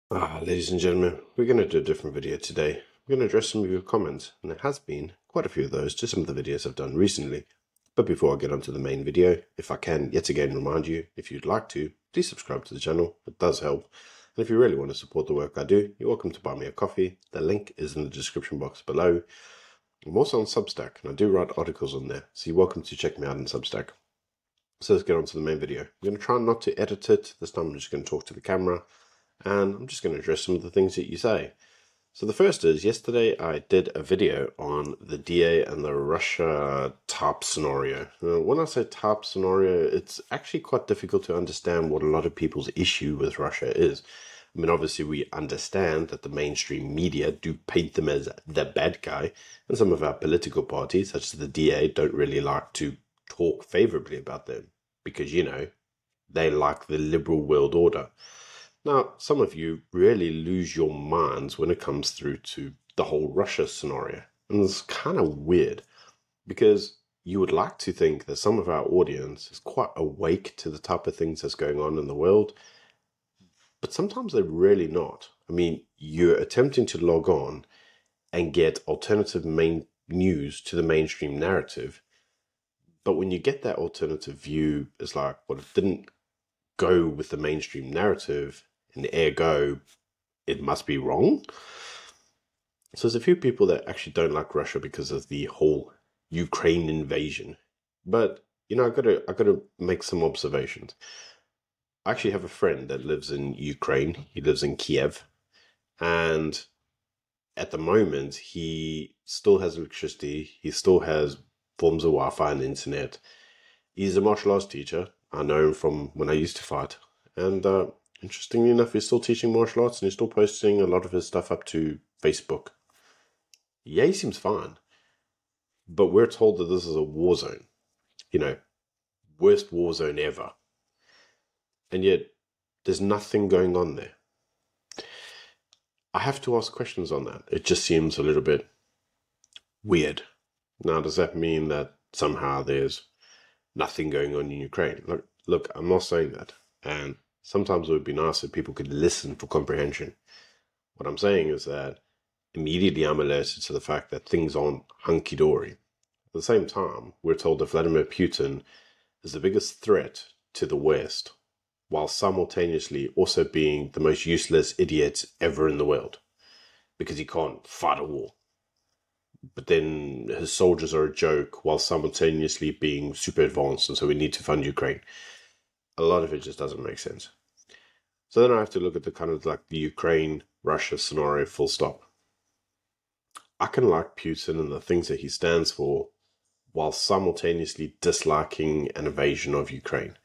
Ladies and gentlemen, we're going to do a different video today. We're going to address some of your comments, and there has been quite a few of those to some of the videos I've done recently. But before I get onto the main video, if I can yet again remind you, if you'd like to, please subscribe to the channel. It does help. And if you really want to support the work I do, you're welcome to buy me a coffee. The link is in the description box below. I'm also on Substack, and I do write articles on there, so you're welcome to check me out on Substack. So let's get on to the main video. I'm going to try not to edit it. This time I'm just going to talk to the camera, and I'm just going to address some of the things that you say. So the first is, yesterday I did a video on the DA and the Russia TARP scenario. Now, when I say TARP scenario, it's actually quite difficult to understand what a lot of people's issue with Russia is. I mean, obviously we understand that the mainstream media do paint them as the bad guy, and some of our political parties, such as the DA, don't really like to talk favorably about them because, you know, they like the liberal world order. Now, some of you really lose your minds when it comes through to the whole Russia scenario. And it's kind of weird because you would like to think that some of our audience is quite awake to the type of things that's going on in the world, but sometimes they're really not. I mean, you're attempting to log on and get alternative main news to the mainstream narrative, but when you get that alternative view, it's like, well, it didn't go with the mainstream narrative, and ergo, it must be wrong. So there's a few people that actually don't like Russia because of the whole Ukraine invasion. But, you know, I gotta make some observations. I actually have a friend that lives in Ukraine. He lives in Kiev. And at the moment, he still has electricity. He still has forms of Wi-Fi and internet. He's a martial arts teacher. I know him from when I used to fight. And interestingly enough, he's still teaching martial arts and he's still posting a lot of his stuff up to Facebook. Yeah, he seems fine. But we're told that this is a war zone. You know, worst war zone ever. And yet, there's nothing going on there. I have to ask questions on that. It just seems a little bit weird. Now, does that mean that somehow there's nothing going on in Ukraine? Look, I'm not saying that. And sometimes it would be nice if people could listen for comprehension. What I'm saying is that immediately I'm alerted to the fact that things aren't hunky-dory. At the same time, we're told that Vladimir Putin is the biggest threat to the West, while simultaneously also being the most useless idiot ever in the world, because he can't fight a war. But then his soldiers are a joke while simultaneously being super advanced, and so we need to fund Ukraine. A lot of it just doesn't make sense. So then I have to look at the kind of like the Ukraine-Russia scenario full stop. I can like Putin and the things that he stands for while simultaneously disliking an invasion of Ukraine.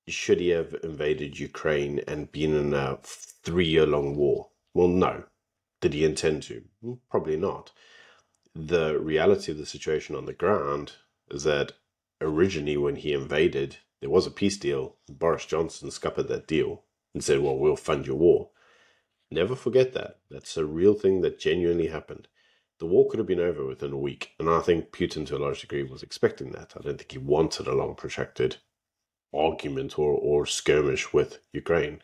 Should he have invaded Ukraine and been in a 3-year-long war? Well, no. Did he intend to? Probably not. The reality of the situation on the ground is that originally when he invaded, there was a peace deal. Boris Johnson scuppered that deal and said, well, we'll fund your war. Never forget that. That's a real thing that genuinely happened. The war could have been over within a week, and I think Putin, to a large degree, was expecting that. I don't think he wanted a long, protracted argument or skirmish with Ukraine.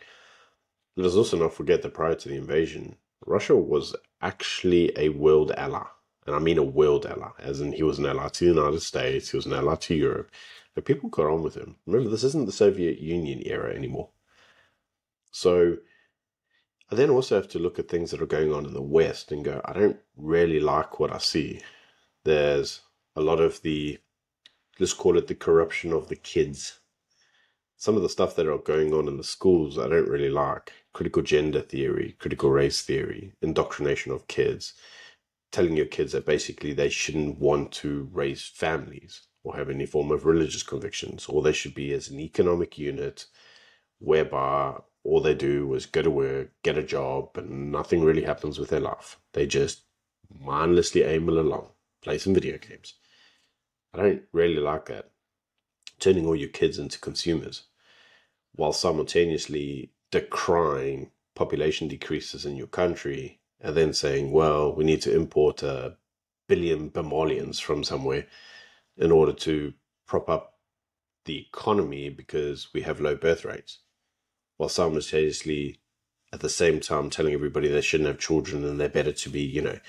Let us also not forget that prior to the invasion, Russia was actually a world ally. And I mean a world ally, as in he was an ally to the United States, he was an ally to Europe. But people got on with him. Remember, this isn't the Soviet Union era anymore. So I then also have to look at things that are going on in the West and go, I don't really like what I see. There's a lot of the, let's call it the corruption of the kids. Some of the stuff that are going on in the schools I don't really like. Critical gender theory, critical race theory, indoctrination of kids, telling your kids that basically they shouldn't want to raise families or have any form of religious convictions, or they should be as an economic unit whereby all they do is go to work, get a job, and nothing really happens with their life. They just mindlessly amble along, play some video games. I don't really like that. Turning all your kids into consumers, while simultaneously decrying population decreases in your country, and then saying, well, we need to import 1 billion Somalians from somewhere in order to prop up the economy because we have low birth rates, while simultaneously at the same time telling everybody they shouldn't have children and they're better to be,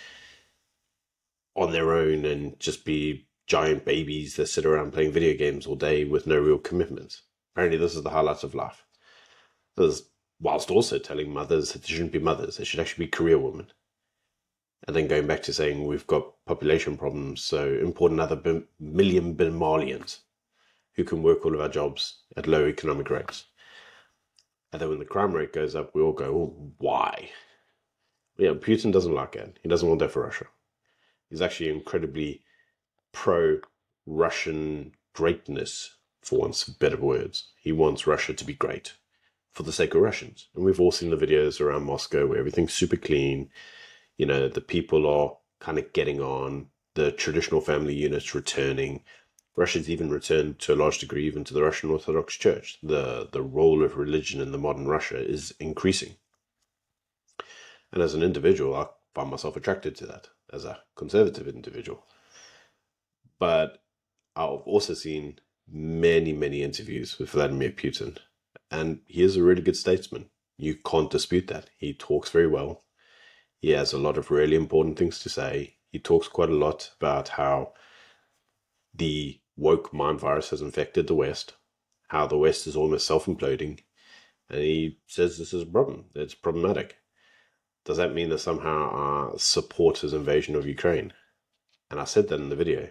on their own and just be giant babies that sit around playing video games all day with no real commitment. Apparently this is the highlight of life. Whilst also telling mothers that they shouldn't be mothers, they should actually be career women. And then going back to saying we've got population problems, so import another million Malians who can work all of our jobs at low economic rates. And then when the crime rate goes up, we all go, oh, why? Yeah, Putin doesn't like it. He doesn't want that for Russia. He's actually incredibly pro-Russian greatness, for want of better words. He wants Russia to be great for the sake of Russians. And we've all seen the videos around Moscow where everything's super clean. The people are kind of getting on, the traditional family units returning. Russia's even returned to a large degree even to the Russian Orthodox Church. The role of religion in the modern Russia is increasing. And as an individual, I find myself attracted to that as a conservative individual. But I've also seen many, many interviews with Vladimir Putin. And he is a really good statesman. You can't dispute that. He talks very well. He has a lot of really important things to say. He talks quite a lot about how the woke mind virus has infected the West, how the West is almost self-imploding, and he says this is a problem. It's problematic. Does that mean that somehow I support his invasion of Ukraine? And I said that in the video.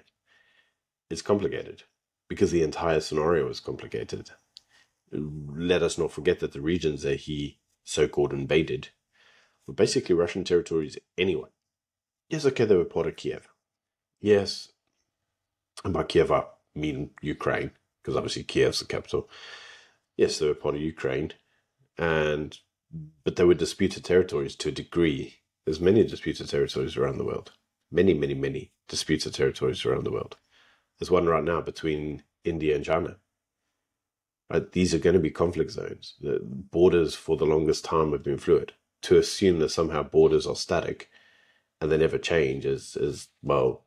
It's complicated because the entire scenario is complicated. Let us not forget that the regions that he so-called invaded were basically Russian territories anyway. Yes, okay, they were part of Kiev. Yes, and by Kiev I mean Ukraine, because obviously Kiev's the capital. Yes, they were part of Ukraine, but they were disputed territories to a degree. There's many disputed territories around the world. Many, many, many disputed territories around the world. There's one right now between India and China. Right? These are going to be conflict zones. The borders for the longest time have been fluid. To assume that somehow borders are static and they never change is well,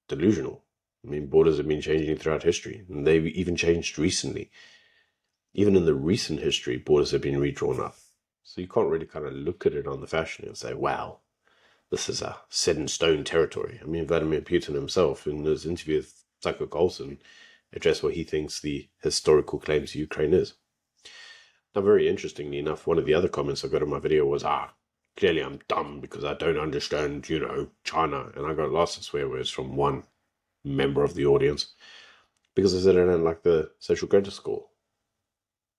delusional. I mean, borders have been changing throughout history, and they've even changed recently. Even in the recent history, borders have been redrawn up. So you can't really kind of look at it on the fashion and say, wow, this is a set-in-stone territory. I mean, Vladimir Putin himself, in his interview with Tucker Carlson, addressed what he thinks the historical claims of Ukraine is. Now, very interestingly enough, one of the other comments I got in my video was, clearly I'm dumb because I don't understand, China. And I got lots of swear words from one member of the audience because I said I don't like the social credit score.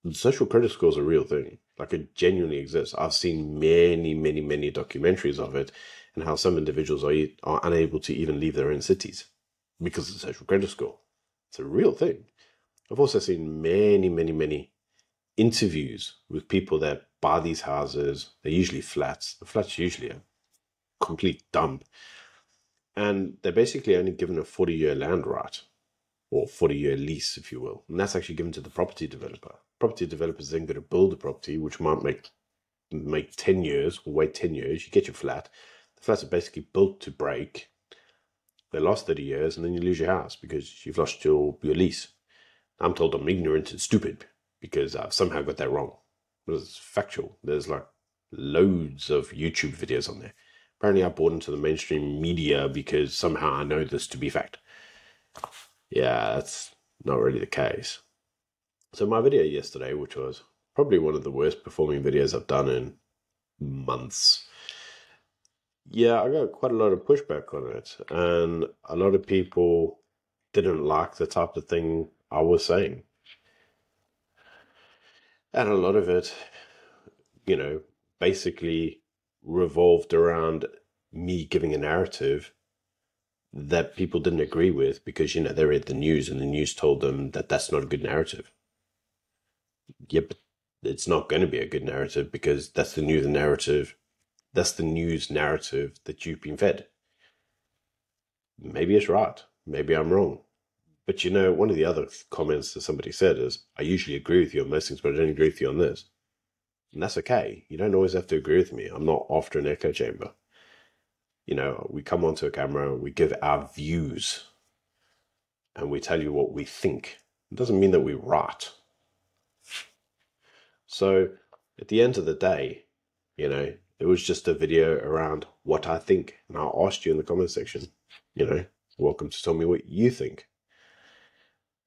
The social credit score is a real thing. Like, it genuinely exists. I've seen many, many, many documentaries of it and how some individuals are unable to even leave their own cities because of the social credit score. It's a real thing. I've also seen many, many, many interviews with people that buy these houses. They're usually flats. The flats are usually a complete dump. And they're basically only given a 40-year land right, or 40-year lease, if you will. And that's actually given to the property developer. Property developers then going to build a property, which might make 10 years, or wait 10 years. You get your flat. The flats are basically built to break. They last 30 years, and then you lose your house because you've lost your lease. I'm told I'm ignorant and stupid because I've somehow got that wrong. But it's factual. There's like loads of YouTube videos on there. Apparently I bought into the mainstream media because somehow I know this to be fact. Yeah, that's not really the case. So my video yesterday, which was probably one of the worst performing videos I've done in months. Yeah, I got quite a lot of pushback on it. And a lot of people didn't like the type of thing I was saying. And a lot of it, basically revolved around me giving a narrative that people didn't agree with because, they read the news and the news told them that that's not a good narrative. Yep, it's not going to be a good narrative because that's the news narrative. That's the news narrative that you've been fed. Maybe it's right. Maybe I'm wrong. But one of the other comments that somebody said is, I usually agree with you on most things, but I don't agree with you on this. And that's okay. You don't always have to agree with me. I'm not after an echo chamber. We come onto a camera, we give our views, and we tell you what we think. It doesn't mean that we're right. So at the end of the day, You know, it was just a video around what I think. And I asked you in the comment section, you know, welcome to tell me what you think.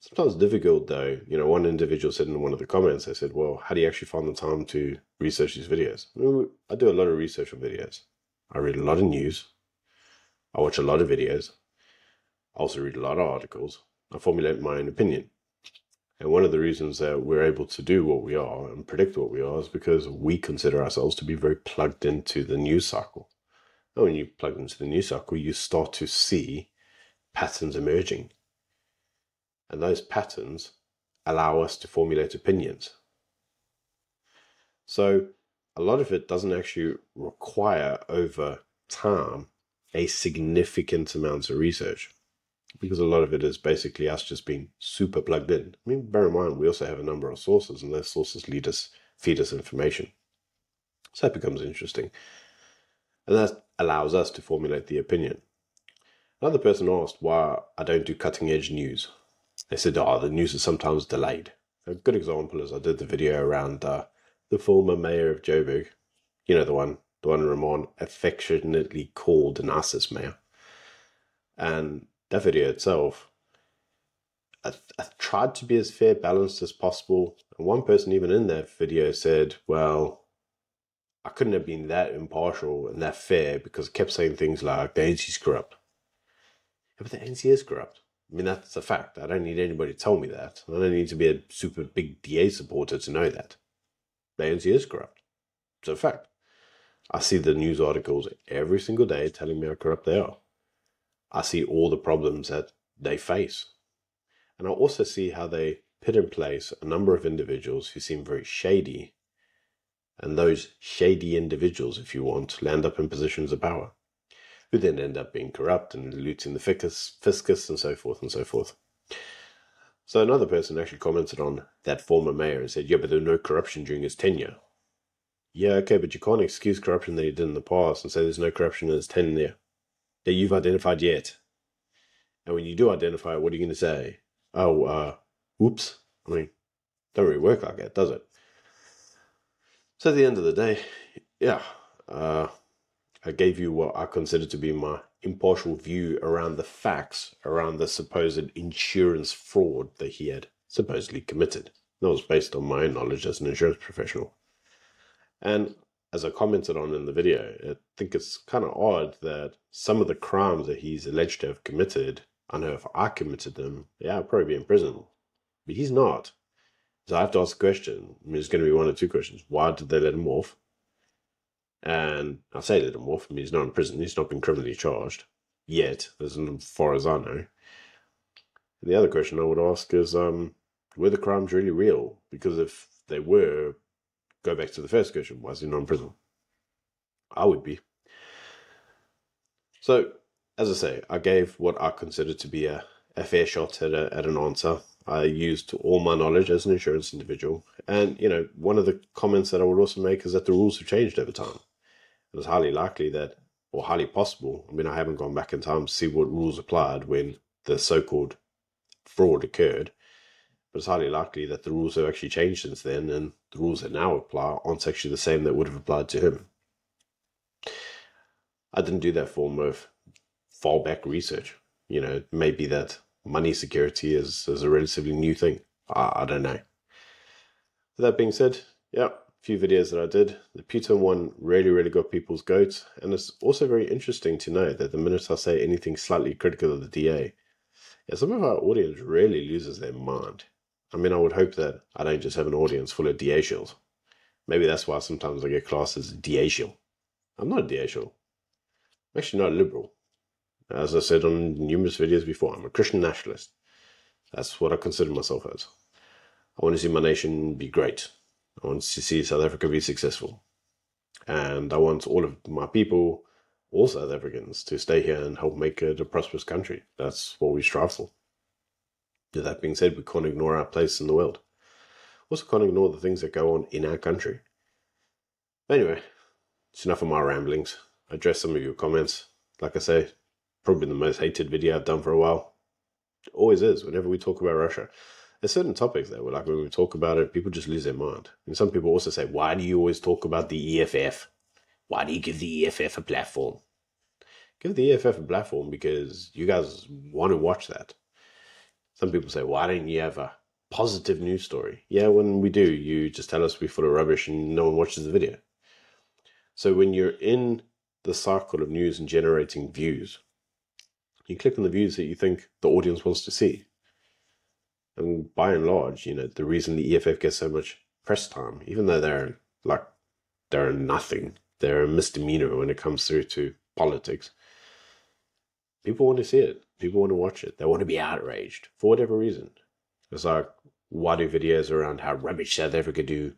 Sometimes difficult though. You know, one individual said in one of the comments, they said, well, how do you actually find the time to research these videos? I do a lot of research on videos. I read a lot of news. I watch a lot of videos. I also read a lot of articles. I formulate my own opinion. And one of the reasons that we're able to do what we are and predict what we are is because we consider ourselves to be very plugged into the news cycle. And when you plug into the news cycle, you start to see patterns emerging. And those patterns allow us to formulate opinions. So a lot of it doesn't actually require over time a significant amount of research, because a lot of it is basically us just being super plugged in. I mean, bear in mind, we also have a number of sources, and those sources feed us information. So that becomes interesting. And that allows us to formulate the opinion. Another person asked why I don't do cutting edge news. They said, the news is sometimes delayed. A good example is I did the video around the former mayor of Joburg. You know, the one Ramon affectionately called an ISIS mayor. And that video itself, I tried to be as fair balanced as possible. And one person even in that video said, well, I couldn't have been that impartial and that fair because I kept saying things like, the ANC is corrupt. Yeah, but the ANC is corrupt. I mean, that's a fact. I don't need anybody to tell me that. I don't need to be a super big DA supporter to know that. The ANC is corrupt. It's a fact. I see the news articles every single day telling me how corrupt they are. I see all the problems that they face. And I also see how they put in place a number of individuals who seem very shady. And those shady individuals, if you want, land up in positions of power, who then end up being corrupt and looting the fiscus and so forth and so forth. So another person actually commented on that former mayor and said, yeah, but there was no corruption during his tenure. Yeah, okay, but you can't excuse corruption that he did in the past and say there's no corruption in his tenure that you've identified yet. And when you do identify it, what are you going to say? Oh, whoops. I mean, don't really work like that, does it? So at the end of the day, yeah, I gave you what I consider to be my impartial view around the facts, around the supposed insurance fraud that he had supposedly committed. That was based on my own knowledge as an insurance professional. And as I commented on in the video, I think it's kind of odd that some of the crimes that he's alleged to have committed, I know if I committed them, yeah, I'd probably be in prison. But he's not. So I have to ask a question. I mean, there's going to be one or two questions. Why did they let him off? And I say let him off. I mean, he's not in prison. He's not been criminally charged yet, as far as I know. And the other question I would ask is, were the crimes really real? Because if they were, go back to the first question, why is he not in prison? I would be. So, as I say, I gave what I consider to be a fair shot at an answer. I used all my knowledge as an insurance individual. And, you know, one of the comments that I would also make is that the rules have changed over time. It was highly likely that, or highly possible, I mean, I haven't gone back in time to see what rules applied when the so-called fraud occurred, but it's highly likely that the rules have actually changed since then, and the rules that now apply aren't actually the same that would have applied to him. I didn't do that form of fallback research. You know, it may be that money security is a relatively new thing. I don't know. With that being said, yeah, few videos that I did. The Putin one really got people's goats, and it's also very interesting to know that the minute I say anything slightly critical of the DA, yeah, some of our audience really loses their mind. I mean, I would hope that I don't just have an audience full of DA shills. Maybe that's why sometimes I get classed as a DA shill. I'm not a DA shill. I'm actually not a liberal. As I said on numerous videos before, I'm a Christian nationalist. That's what I consider myself as. I want to see my nation be great. I want to see South Africa be successful. And I want all of my people, all South Africans, to stay here and help make it a prosperous country. That's what we strive for. With that being said, we can't ignore our place in the world. Also can't ignore the things that go on in our country. Anyway, it's enough of my ramblings. I addressed some of your comments. Like I say, probably the most hated video I've done for a while. It always is, whenever we talk about Russia. There's certain topics that, like when we talk about it, people just lose their mind. And some people also say, why do you always talk about the EFF? Why do you give the EFF a platform? Give the EFF a platform because you guys want to watch that. Some people say, why don't you have a positive news story? Yeah, when we do, you just tell us we're full of rubbish and no one watches the video. So when you're in the cycle of news and generating views, you click on the views that you think the audience wants to see. And by and large, the reason the EFF gets so much press time, even though they're nothing, they're a misdemeanor when it comes through to politics, people want to see it. People want to watch it. They want to be outraged for whatever reason. It's like, why do videos around how rubbish South Africa do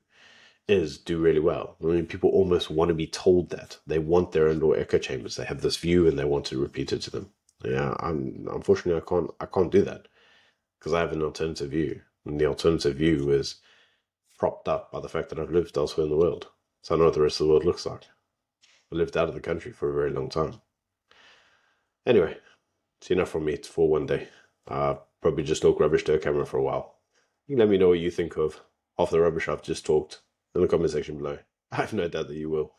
really well? I mean, people almost want to be told that. They want their own little echo chambers. They have this view and they want to repeat it to them. Yeah, unfortunately I can't do that because I have an alternative view, and the alternative view is propped up by the fact that I've lived elsewhere in the world, so I know what the rest of the world looks like. I lived out of the country for a very long time. Anyway, it's enough from me for one day. Probably just talk rubbish to a camera for a while. You can let me know what you think of half the rubbish I've just talked in the comment section below. I have no doubt that you will,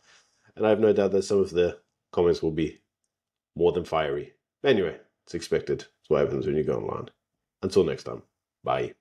and I have no doubt that some of the comments will be more than fiery. Anyway, it's expected. It's what happens when you go online. Until next time, bye.